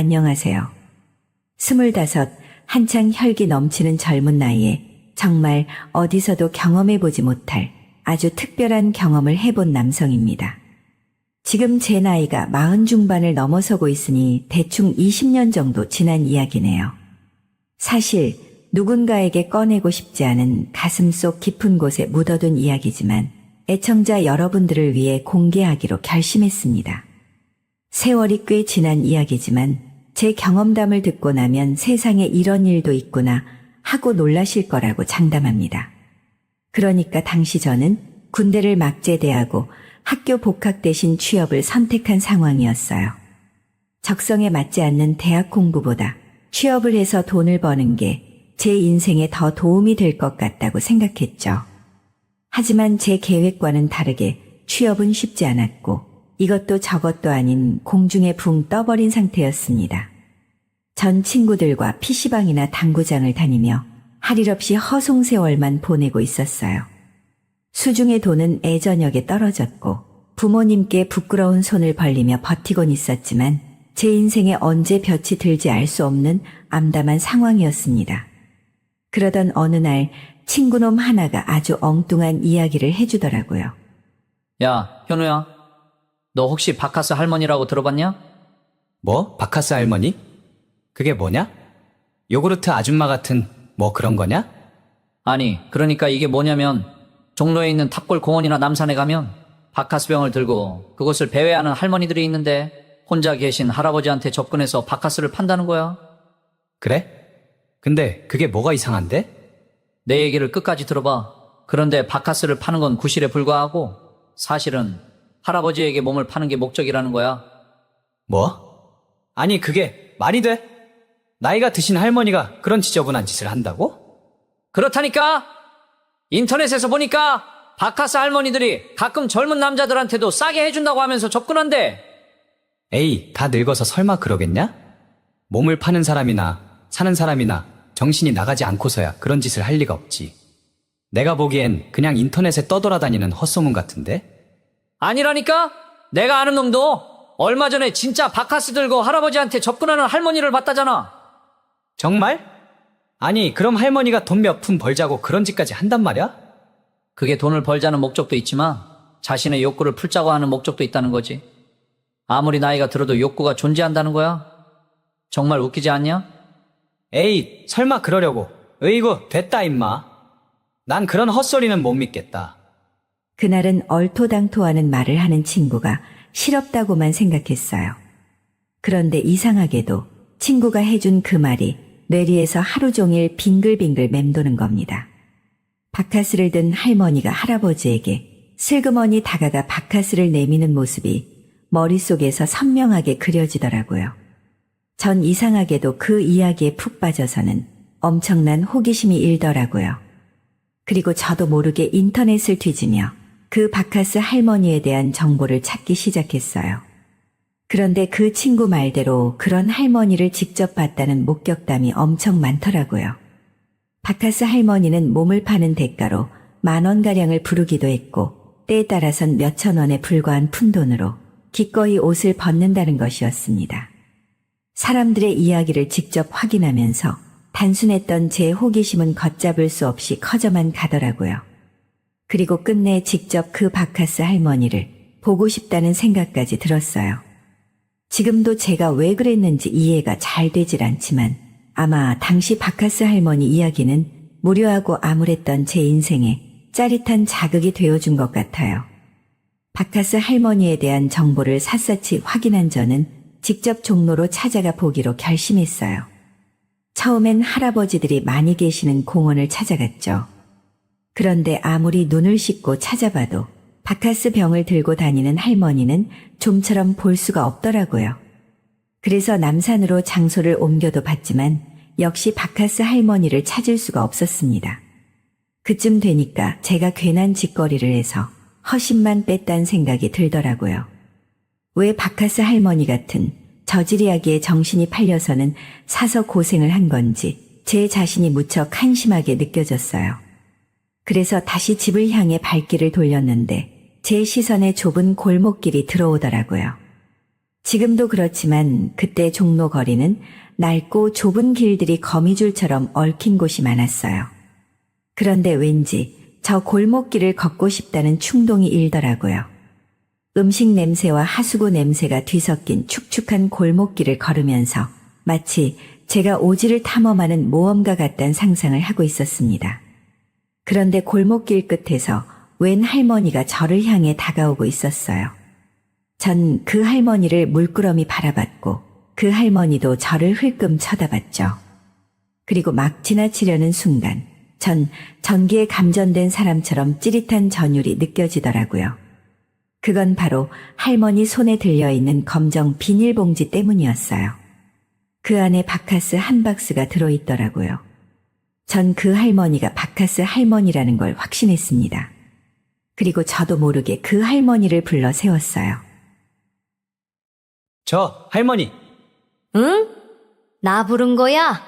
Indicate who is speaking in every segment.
Speaker 1: 안녕하세요. 25, 한창 혈기 넘치는 젊은 나이에 정말 어디서도 경험해보지 못할 아주 특별한 경험을 해본 남성입니다. 지금 제 나이가 40 중반을 넘어서고 있으니 대충 20년 정도 지난 이야기네요. 사실 누군가에게 꺼내고 싶지 않은 가슴속 깊은 곳에 묻어둔 이야기지만 애청자 여러분들을 위해 공개하기로 결심했습니다. 세월이 꽤 지난 이야기지만 제 경험담을 듣고 나면 세상에 이런 일도 있구나 하고 놀라실 거라고 장담합니다. 그러니까 당시 저는 군대를 막 제대하고 학교 복학 대신 취업을 선택한 상황이었어요. 적성에 맞지 않는 대학 공부보다 취업을 해서 돈을 버는 게 제 인생에 더 도움이 될 것 같다고 생각했죠. 하지만 제 계획과는 다르게 취업은 쉽지 않았고 이것도 저것도 아닌 공중에 붕 떠버린 상태였습니다. 전 친구들과 PC방이나 당구장을 다니며 할 일 없이 허송세월만 보내고 있었어요. 수중의 돈은 애저녁에 떨어졌고 부모님께 부끄러운 손을 벌리며 버티곤 있었지만 제 인생에 언제 볕이 들지 알 수 없는 암담한 상황이었습니다. 그러던 어느 날 친구놈 하나가 아주 엉뚱한 이야기를 해주더라고요.
Speaker 2: 야, 현우야. 너 혹시 바카스 할머니라고 들어봤냐?
Speaker 3: 뭐? 바카스 할머니? 그게 뭐냐? 요구르트 아줌마 같은 뭐 그런 거냐?
Speaker 2: 아니, 그러니까 이게 뭐냐면 종로에 있는 탑골 공원이나 남산에 가면 바카스병을 들고 그곳을 배회하는 할머니들이 있는데 혼자 계신 할아버지한테 접근해서 바카스를 판다는 거야.
Speaker 3: 그래? 근데 그게 뭐가 이상한데?
Speaker 2: 내 얘기를 끝까지 들어봐. 그런데 바카스를 파는 건 구실에 불과하고 사실은 할아버지에게 몸을 파는 게 목적이라는 거야.
Speaker 3: 뭐? 아니 그게 말이 돼? 나이가 드신 할머니가 그런 지저분한 짓을 한다고?
Speaker 2: 그렇다니까! 인터넷에서 보니까 바카스 할머니들이 가끔 젊은 남자들한테도 싸게 해준다고 하면서 접근한대.
Speaker 3: 에이, 다 늙어서 설마 그러겠냐? 몸을 파는 사람이나 사는 사람이나 정신이 나가지 않고서야 그런 짓을 할 리가 없지. 내가 보기엔 그냥 인터넷에 떠돌아다니는 헛소문 같은데?
Speaker 2: 아니라니까? 내가 아는 놈도 얼마 전에 진짜 바카스 들고 할아버지한테 접근하는 할머니를 봤다잖아.
Speaker 3: 정말? 아니 그럼 할머니가 돈 몇 푼 벌자고 그런 짓까지 한단 말이야?
Speaker 2: 그게 돈을 벌자는 목적도 있지만 자신의 욕구를 풀자고 하는 목적도 있다는 거지. 아무리 나이가 들어도 욕구가 존재한다는 거야. 정말 웃기지 않냐?
Speaker 3: 에이, 설마 그러려고. 으이구, 됐다 임마. 난 그런 헛소리는 못 믿겠다.
Speaker 1: 그날은 얼토당토하는 말을 하는 친구가 실없다고만 생각했어요. 그런데 이상하게도 친구가 해준 그 말이 뇌리에서 하루 종일 빙글빙글 맴도는 겁니다. 바카스를 든 할머니가 할아버지에게 슬그머니 다가가 바카스를 내미는 모습이 머릿속에서 선명하게 그려지더라고요. 전 이상하게도 그 이야기에 푹 빠져서는 엄청난 호기심이 일더라고요. 그리고 저도 모르게 인터넷을 뒤지며 그 바카스 할머니에 대한 정보를 찾기 시작했어요. 그런데 그 친구 말대로 그런 할머니를 직접 봤다는 목격담이 엄청 많더라고요. 바카스 할머니는 몸을 파는 대가로 10,000원가량을 부르기도 했고 때에 따라선 몇천 원에 불과한 푼돈으로 기꺼이 옷을 벗는다는 것이었습니다. 사람들의 이야기를 직접 확인하면서 단순했던 제 호기심은 걷잡을 수 없이 커져만 가더라고요. 그리고 끝내 직접 그 바카스 할머니를 보고 싶다는 생각까지 들었어요. 지금도 제가 왜 그랬는지 이해가 잘 되질 않지만 아마 당시 바카스 할머니 이야기는 무료하고 암울했던 제 인생에 짜릿한 자극이 되어준 것 같아요. 바카스 할머니에 대한 정보를 샅샅이 확인한 저는 직접 종로로 찾아가 보기로 결심했어요. 처음엔 할아버지들이 많이 계시는 공원을 찾아갔죠. 그런데 아무리 눈을 씻고 찾아봐도 바카스 병을 들고 다니는 할머니는 좀처럼 볼 수가 없더라고요. 그래서 남산으로 장소를 옮겨도 봤지만 역시 바카스 할머니를 찾을 수가 없었습니다. 그쯤 되니까 제가 괜한 짓거리를 해서 허심만 뺐다는 생각이 들더라고요. 왜 바카스 할머니 같은 저지리하기에 정신이 팔려서는 사서 고생을 한 건지 제 자신이 무척 한심하게 느껴졌어요. 그래서 다시 집을 향해 발길을 돌렸는데 제 시선에 좁은 골목길이 들어오더라고요. 지금도 그렇지만 그때 종로 거리는 낡고 좁은 길들이 거미줄처럼 얽힌 곳이 많았어요. 그런데 왠지 저 골목길을 걷고 싶다는 충동이 일더라고요. 음식 냄새와 하수구 냄새가 뒤섞인 축축한 골목길을 걸으면서 마치 제가 오지를 탐험하는 모험가 같다는 상상을 하고 있었습니다. 그런데 골목길 끝에서 웬 할머니가 저를 향해 다가오고 있었어요. 전 그 할머니를 물끄러미 바라봤고 그 할머니도 저를 흘끔 쳐다봤죠. 그리고 막 지나치려는 순간 전 전기에 감전된 사람처럼 찌릿한 전율이 느껴지더라고요. 그건 바로 할머니 손에 들려있는 검정 비닐봉지 때문이었어요. 그 안에 바카스 한 박스가 들어있더라고요. 전 그 할머니가 바카스 할머니라는 걸 확신했습니다. 그리고 저도 모르게 그 할머니를 불러 세웠어요.
Speaker 3: 저 할머니,
Speaker 4: 응? 나 부른 거야?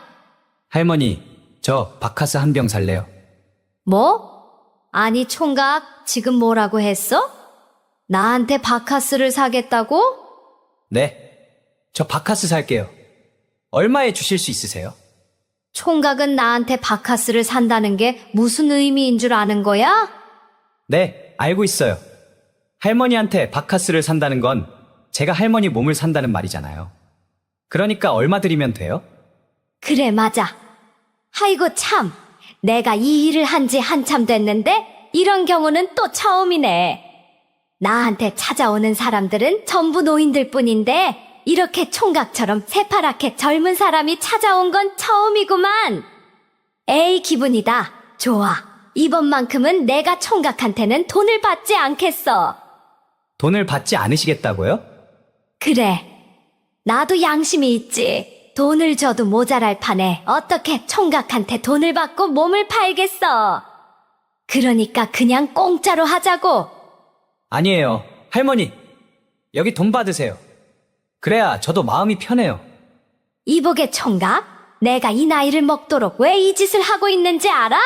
Speaker 3: 할머니, 저 바카스 한 병 살래요.
Speaker 4: 뭐? 아니, 총각, 지금 뭐라고 했어? 나한테 바카스를 사겠다고?
Speaker 3: 네, 저 바카스 살게요. 얼마에 주실 수 있으세요?
Speaker 4: 총각은 나한테 바카스를 산다는 게 무슨 의미인 줄 아는 거야?
Speaker 3: 네, 알고 있어요. 할머니한테 바카스를 산다는 건 제가 할머니 몸을 산다는 말이잖아요. 그러니까 얼마 드리면 돼요?
Speaker 4: 그래, 맞아. 아이고, 참. 내가 이 일을 한 지 한참 됐는데 이런 경우는 또 처음이네. 나한테 찾아오는 사람들은 전부 노인들 뿐인데 이렇게 총각처럼 새파랗게 젊은 사람이 찾아온 건 처음이구만. 에이, 기분이다. 좋아. 이번만큼은 내가 총각한테는 돈을 받지 않겠어.
Speaker 3: 돈을 받지 않으시겠다고요?
Speaker 4: 그래. 나도 양심이 있지. 돈을 줘도 모자랄 판에 어떻게 총각한테 돈을 받고 몸을 팔겠어. 그러니까 그냥 공짜로 하자고.
Speaker 3: 아니에요. 할머니, 여기 돈 받으세요. 그래야 저도 마음이 편해요.
Speaker 4: 이보게 총각, 내가 이 나이를 먹도록 왜 이 짓을 하고 있는지 알아?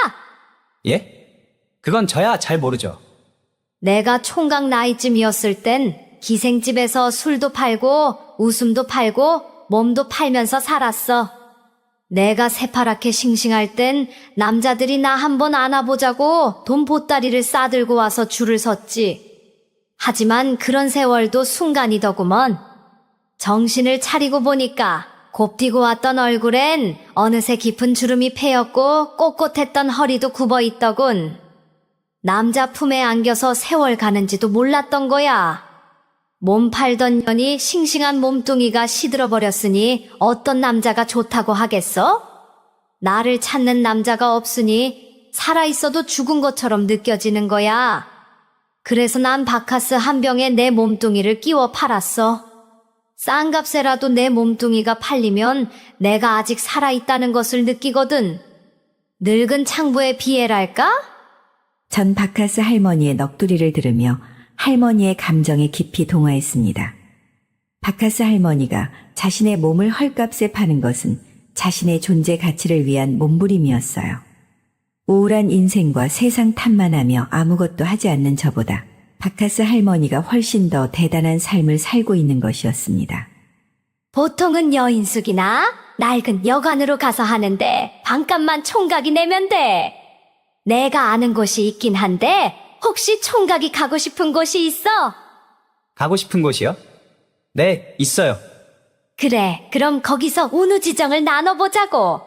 Speaker 3: 예? 그건 저야 잘 모르죠.
Speaker 4: 내가 총각 나이쯤이었을 땐 기생집에서 술도 팔고 웃음도 팔고 몸도 팔면서 살았어. 내가 새파랗게 싱싱할 땐 남자들이 나 한번 안아보자고 돈 보따리를 싸들고 와서 줄을 섰지. 하지만 그런 세월도 순간이더구먼. 정신을 차리고 보니까 곱디고 왔던 얼굴엔 어느새 깊은 주름이 패였고 꼿꼿했던 허리도 굽어있더군. 남자 품에 안겨서 세월 가는지도 몰랐던 거야. 몸 팔던 년이 싱싱한 몸뚱이가 시들어버렸으니 어떤 남자가 좋다고 하겠어? 나를 찾는 남자가 없으니 살아있어도 죽은 것처럼 느껴지는 거야. 그래서 난 바카스 한 병에 내 몸뚱이를 끼워 팔았어. 싼 값에라도 내 몸뚱이가 팔리면 내가 아직 살아있다는 것을 느끼거든. 늙은 창부의 비애랄까?
Speaker 1: 전 바카스 할머니의 넋두리를 들으며 할머니의 감정에 깊이 동화했습니다. 바카스 할머니가 자신의 몸을 헐값에 파는 것은 자신의 존재 가치를 위한 몸부림이었어요. 우울한 인생과 세상 탓만하며 아무것도 하지 않는 저보다 바카스 할머니가 훨씬 더 대단한 삶을 살고 있는 것이었습니다.
Speaker 4: 보통은 여인숙이나 낡은 여관으로 가서 하는데 반값만 총각이 내면 돼. 내가 아는 곳이 있긴 한데 혹시 총각이 가고 싶은 곳이 있어?
Speaker 3: 가고 싶은 곳이요? 네, 있어요.
Speaker 4: 그래, 그럼 거기서 운우지정을 나눠보자고.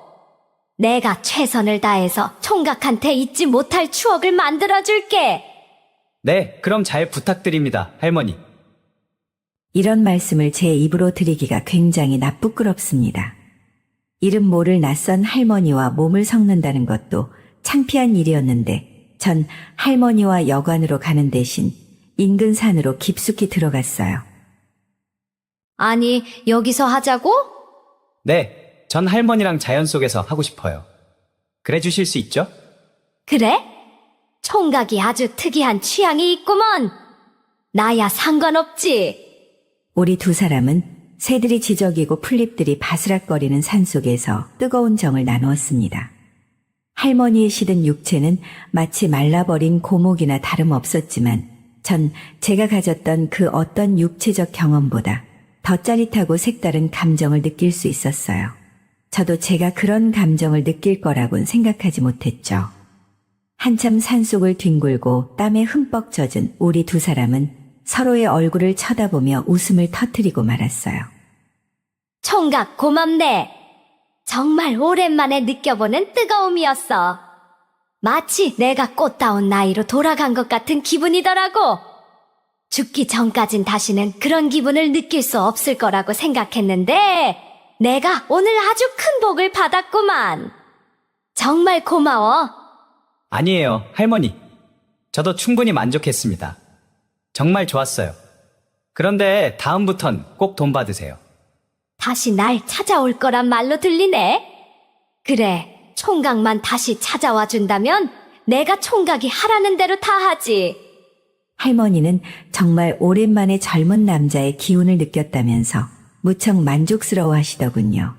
Speaker 4: 내가 최선을 다해서 총각한테 잊지 못할 추억을 만들어줄게.
Speaker 3: 네, 그럼 잘 부탁드립니다, 할머니.
Speaker 1: 이런 말씀을 제 입으로 드리기가 굉장히 나쁘끄럽습니다. 이름 모를 낯선 할머니와 몸을 섞는다는 것도 창피한 일이었는데 전 할머니와 여관으로 가는 대신 인근 산으로 깊숙이 들어갔어요.
Speaker 4: 아니, 여기서 하자고?
Speaker 3: 네, 전 할머니랑 자연 속에서 하고 싶어요. 그래 주실 수 있죠?
Speaker 4: 그래? 총각이 아주 특이한 취향이 있구먼. 나야 상관없지.
Speaker 1: 우리 두 사람은 새들이 지저귀고 풀잎들이 바스락거리는 산속에서 뜨거운 정을 나누었습니다. 할머니의 시든 육체는 마치 말라버린 고목이나 다름없었지만 전 제가 가졌던 그 어떤 육체적 경험보다 더 짜릿하고 색다른 감정을 느낄 수 있었어요. 저도 제가 그런 감정을 느낄 거라고는 생각하지 못했죠. 한참 산속을 뒹굴고 땀에 흠뻑 젖은 우리 두 사람은 서로의 얼굴을 쳐다보며 웃음을 터뜨리고 말았어요.
Speaker 4: 총각 고맙네. 정말 오랜만에 느껴보는 뜨거움이었어. 마치 내가 꽃다운 나이로 돌아간 것 같은 기분이더라고. 죽기 전까진 다시는 그런 기분을 느낄 수 없을 거라고 생각했는데 내가 오늘 아주 큰 복을 받았구만. 정말 고마워.
Speaker 3: 아니에요, 할머니. 저도 충분히 만족했습니다. 정말 좋았어요. 그런데 다음부턴 꼭 돈 받으세요.
Speaker 4: 다시 날 찾아올 거란 말로 들리네. 그래, 총각만 다시 찾아와 준다면 내가 총각이 하라는 대로 다 하지.
Speaker 1: 할머니는 정말 오랜만에 젊은 남자의 기운을 느꼈다면서 무척 만족스러워 하시더군요.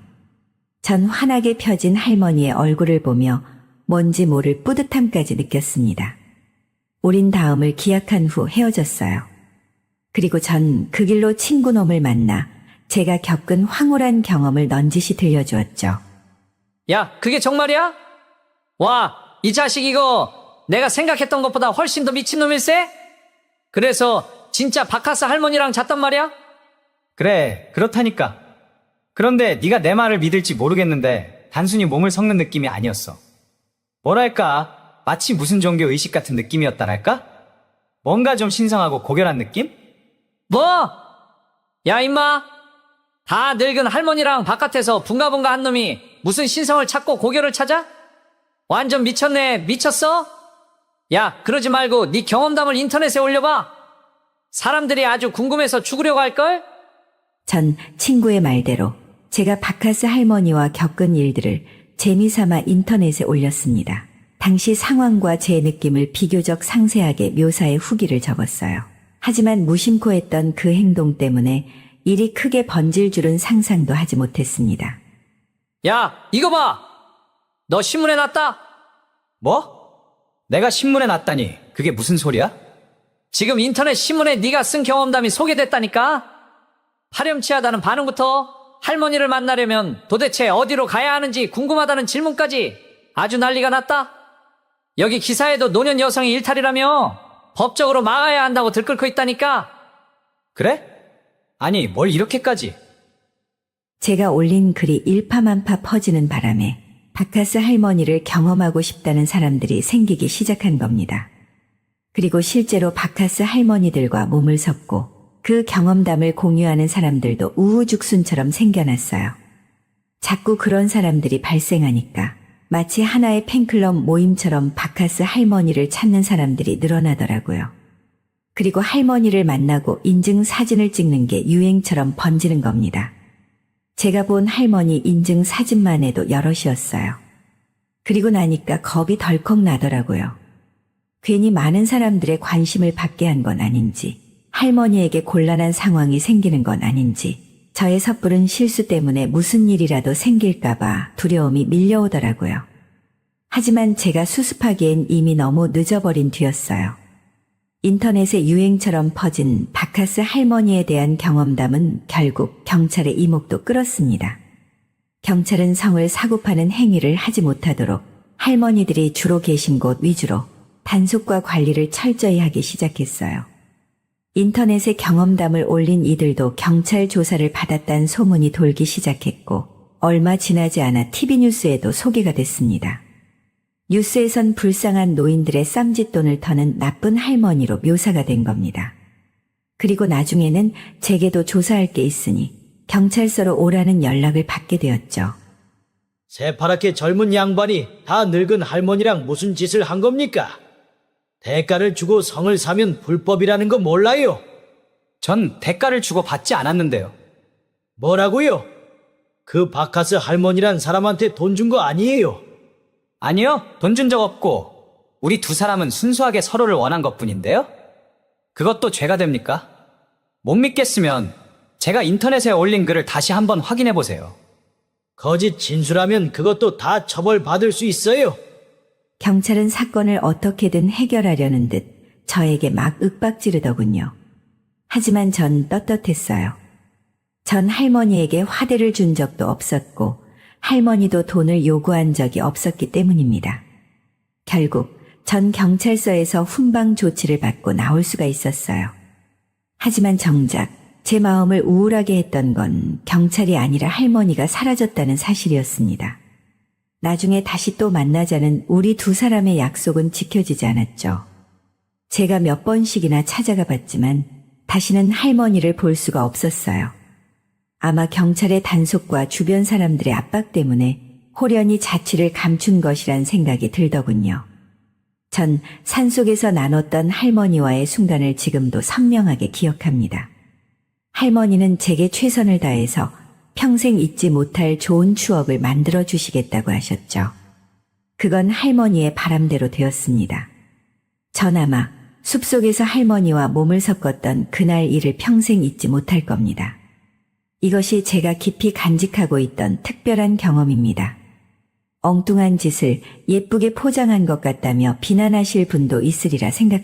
Speaker 1: 전 환하게 펴진 할머니의 얼굴을 보며 뭔지 모를 뿌듯함까지 느꼈습니다. 우린 다음을 기약한 후 헤어졌어요. 그리고 전 그 길로 친구놈을 만나 제가 겪은 황홀한 경험을 넌지시 들려주었죠.
Speaker 2: 야, 그게 정말이야? 와, 이 자식 이거 내가 생각했던 것보다 훨씬 더 미친놈일세? 그래서 진짜 바카스 할머니랑 잤단 말이야?
Speaker 3: 그래, 그렇다니까. 그런데 네가 내 말을 믿을지 모르겠는데 단순히 몸을 섞는 느낌이 아니었어. 뭐랄까, 마치 무슨 종교 의식 같은 느낌이었다랄까? 뭔가 좀 신성하고 고결한 느낌?
Speaker 2: 뭐? 야, 임마. 다 늙은 할머니랑 바깥에서 붕가붕가 한 놈이 무슨 신성을 찾고 고결을 찾아? 완전 미쳤네. 미쳤어? 야, 그러지 말고 네 경험담을 인터넷에 올려봐. 사람들이 아주 궁금해서 죽으려고 할걸?
Speaker 1: 전 친구의 말대로 제가 바카스 할머니와 겪은 일들을 재미삼아 인터넷에 올렸습니다. 당시 상황과 제 느낌을 비교적 상세하게 묘사해 후기를 적었어요. 하지만 무심코 했던 그 행동 때문에 일이 크게 번질 줄은 상상도 하지 못했습니다.
Speaker 2: 야, 이거 봐. 너 신문에 났다.
Speaker 3: 뭐? 내가 신문에 났다니 그게 무슨 소리야?
Speaker 2: 지금 인터넷 신문에 네가 쓴 경험담이 소개됐다니까. 파렴치하다는 반응부터 할머니를 만나려면 도대체 어디로 가야 하는지 궁금하다는 질문까지 아주 난리가 났다. 여기 기사에도 노년 여성이 일탈이라며 법적으로 막아야 한다고 들끓고 있다니까.
Speaker 3: 그래? 아니, 뭘 이렇게까지?
Speaker 1: 제가 올린 글이 일파만파 퍼지는 바람에 바카스 할머니를 경험하고 싶다는 사람들이 생기기 시작한 겁니다. 그리고 실제로 바카스 할머니들과 몸을 섞고 그 경험담을 공유하는 사람들도 우후죽순처럼 생겨났어요. 자꾸 그런 사람들이 발생하니까 마치 하나의 팬클럽 모임처럼 바카스 할머니를 찾는 사람들이 늘어나더라고요. 그리고 할머니를 만나고 인증 사진을 찍는 게 유행처럼 번지는 겁니다. 제가 본 할머니 인증 사진만 해도 여럿이었어요. 그리고 나니까 겁이 덜컥 나더라고요. 괜히 많은 사람들의 관심을 받게 한 건 아닌지, 할머니에게 곤란한 상황이 생기는 건 아닌지, 저의 섣부른 실수 때문에 무슨 일이라도 생길까봐 두려움이 밀려오더라고요. 하지만 제가 수습하기엔 이미 너무 늦어버린 뒤였어요. 인터넷에 유행처럼 퍼진 바카스 할머니에 대한 경험담은 결국 경찰의 이목도 끌었습니다. 경찰은 성을 사고파는 행위를 하지 못하도록 할머니들이 주로 계신 곳 위주로 단속과 관리를 철저히 하기 시작했어요. 인터넷에 경험담을 올린 이들도 경찰 조사를 받았다는 소문이 돌기 시작했고 얼마 지나지 않아 TV 뉴스에도 소개가 됐습니다. 뉴스에선 불쌍한 노인들의 쌈짓돈을 터는 나쁜 할머니로 묘사가 된 겁니다. 그리고 나중에는 제게도 조사할 게 있으니 경찰서로 오라는 연락을 받게 되었죠.
Speaker 5: 새파랗게 젊은 양반이 다 늙은 할머니랑 무슨 짓을 한 겁니까? 대가를 주고 성을 사면 불법이라는 거 몰라요?
Speaker 3: 전 대가를 주고 받지 않았는데요.
Speaker 5: 뭐라고요? 그 바카스 할머니란 사람한테 돈 준 거 아니에요?
Speaker 3: 아니요, 돈 준 적 없고 우리 두 사람은 순수하게 서로를 원한 것뿐인데요. 그것도 죄가 됩니까? 못 믿겠으면 제가 인터넷에 올린 글을 다시 한번 확인해 보세요.
Speaker 5: 거짓 진술하면 그것도 다 처벌받을 수 있어요.
Speaker 1: 경찰은 사건을 어떻게든 해결하려는 듯 저에게 막 윽박지르더군요. 하지만 전 떳떳했어요. 전 할머니에게 화대를 준 적도 없었고 할머니도 돈을 요구한 적이 없었기 때문입니다. 결국 전 경찰서에서 훈방 조치를 받고 나올 수가 있었어요. 하지만 정작 제 마음을 우울하게 했던 건 경찰이 아니라 할머니가 사라졌다는 사실이었습니다. 나중에 다시 또 만나자는 우리 두 사람의 약속은 지켜지지 않았죠. 제가 몇 번씩이나 찾아가 봤지만 다시는 할머니를 볼 수가 없었어요. 아마 경찰의 단속과 주변 사람들의 압박 때문에 호련히 자취를 감춘 것이란 생각이 들더군요. 전 산속에서 나눴던 할머니와의 순간을 지금도 선명하게 기억합니다. 할머니는 제게 최선을 다해서 평생 잊지 못할 좋은 추억을 만들어 주시겠다고 하셨죠. 그건 할머니의 바람대로 되었습니다. 전 아마 숲속에서 할머니와 몸을 섞었던 그날 일을 평생 잊지 못할 겁니다. 이것이 제가 깊이 간직하고 있던 특별한 경험입니다. 엉뚱한 짓을 예쁘게 포장한 것 같다며 비난하실 분도 있으리라 생각합니다.